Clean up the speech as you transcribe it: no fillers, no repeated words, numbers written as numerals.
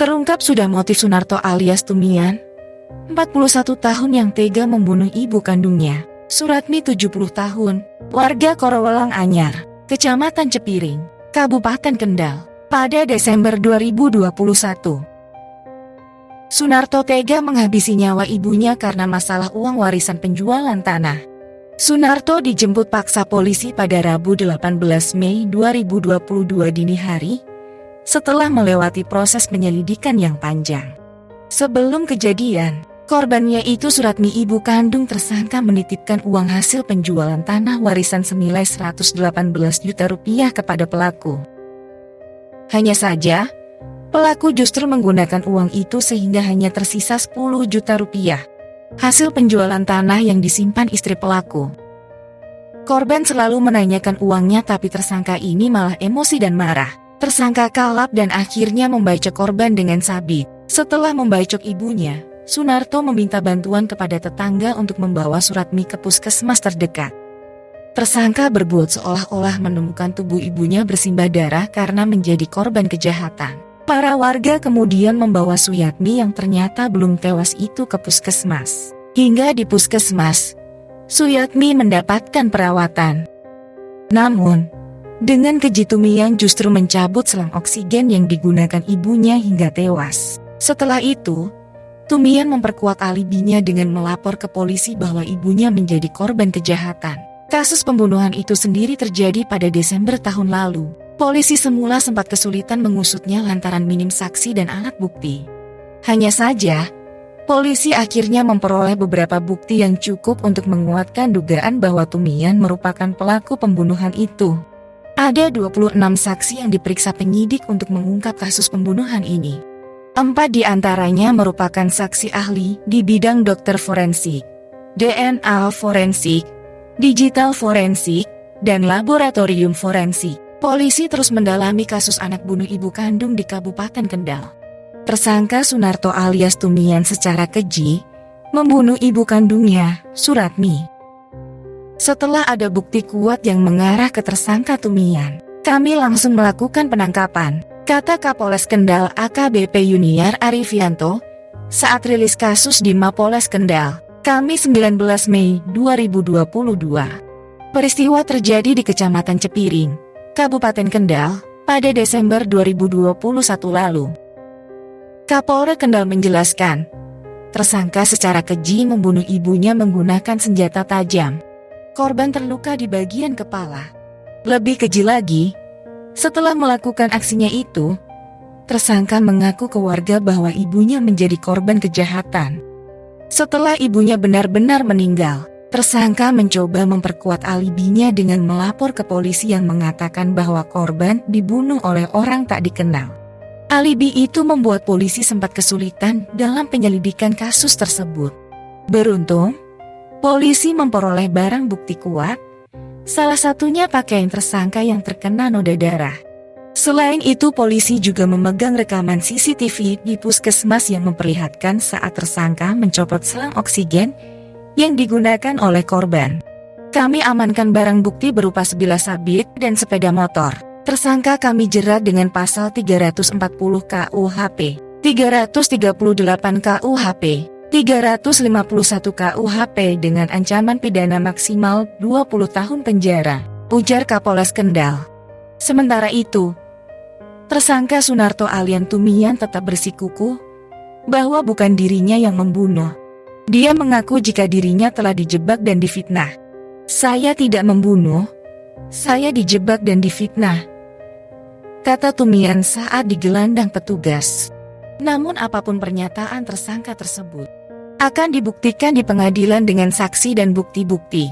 Terungkap sudah motif Sunarto alias Tumian, 41 tahun yang tega membunuh ibu kandungnya. Suratmi 70 tahun, warga Korowelang Anyar, Kecamatan Cepiring, Kabupaten Kendal, pada Desember 2021. Sunarto tega menghabisi nyawa ibunya karena masalah uang warisan penjualan tanah. Sunarto dijemput paksa polisi pada Rabu 18 Mei 2022 dini hari, setelah melewati proses penyelidikan yang panjang. Sebelum kejadian, korbannya itu Suratmi ibu kandung tersangka menitipkan uang hasil penjualan tanah warisan senilai 118 juta rupiah kepada pelaku. Hanya saja, pelaku justru menggunakan uang itu sehingga hanya tersisa 10 juta rupiah hasil penjualan tanah yang disimpan istri pelaku. Korban selalu menanyakan uangnya, tapi tersangka ini malah emosi dan marah. Tersangka kalap dan akhirnya membacok korban dengan sabit. Setelah membacok ibunya, Sunarto meminta bantuan kepada tetangga untuk membawa Suratmi ke puskesmas terdekat. Tersangka berbuat seolah-olah menemukan tubuh ibunya bersimbah darah karena menjadi korban kejahatan. Para warga kemudian membawa Suyatmi yang ternyata belum tewas itu ke puskesmas. Hingga di puskesmas, Suyatmi mendapatkan perawatan. Namun, dengan keji Tumian justru mencabut selang oksigen yang digunakan ibunya hingga tewas. Setelah itu, Tumian memperkuat alibinya dengan melapor ke polisi bahwa ibunya menjadi korban kejahatan. Kasus pembunuhan itu sendiri terjadi pada Desember tahun lalu. Polisi semula sempat kesulitan mengusutnya lantaran minim saksi dan alat bukti. Hanya saja, polisi akhirnya memperoleh beberapa bukti yang cukup untuk menguatkan dugaan bahwa Tumian merupakan pelaku pembunuhan itu. Ada 26 saksi yang diperiksa penyidik untuk mengungkap kasus pembunuhan ini. 4 diantaranya merupakan saksi ahli di bidang dokter forensik, DNA forensik, digital forensik, dan laboratorium forensik. Polisi terus mendalami kasus anak bunuh ibu kandung di Kabupaten Kendal. Tersangka Sunarto alias Tumian secara keji membunuh ibu kandungnya, Suratmi. Setelah ada bukti kuat yang mengarah ke tersangka Tumian, kami langsung melakukan penangkapan, kata Kapolres Kendal AKBP Yuniar Arifianto saat rilis kasus di Mapolres Kendal, Kamis 19 Mei 2022. Peristiwa terjadi di Kecamatan Cepiring, Kabupaten Kendal, pada Desember 2021 lalu. Kapolres Kendal menjelaskan, tersangka secara keji membunuh ibunya menggunakan senjata tajam. Korban terluka di bagian kepala. Lebih keji lagi, setelah melakukan aksinya itu, tersangka mengaku ke warga bahwa ibunya menjadi korban kejahatan. Setelah ibunya benar-benar meninggal, tersangka mencoba memperkuat alibinya dengan melapor ke polisi yang mengatakan bahwa korban dibunuh oleh orang tak dikenal. Alibi itu membuat polisi sempat kesulitan dalam penyelidikan kasus tersebut. Beruntung, polisi memperoleh barang bukti kuat, salah satunya pakaian tersangka yang terkena noda darah. Selain itu, polisi juga memegang rekaman CCTV di puskesmas yang memperlihatkan saat tersangka mencopot selang oksigen yang digunakan oleh korban. Kami amankan barang bukti berupa sebilah sabit dan sepeda motor. Tersangka kami jerat dengan pasal 340 KUHP, 338 KUHP, 351 KUHP dengan ancaman pidana maksimal 20 tahun penjara, ujar Kapolres Kendal. Sementara itu, tersangka Sunarto alias Tumian tetap bersikukuh bahwa bukan dirinya yang membunuh. Dia mengaku jika dirinya telah dijebak dan difitnah. Saya tidak membunuh, saya dijebak dan difitnah, kata Tumian saat digelandang petugas. Namun apapun pernyataan tersangka tersebut akan dibuktikan di pengadilan dengan saksi dan bukti-bukti.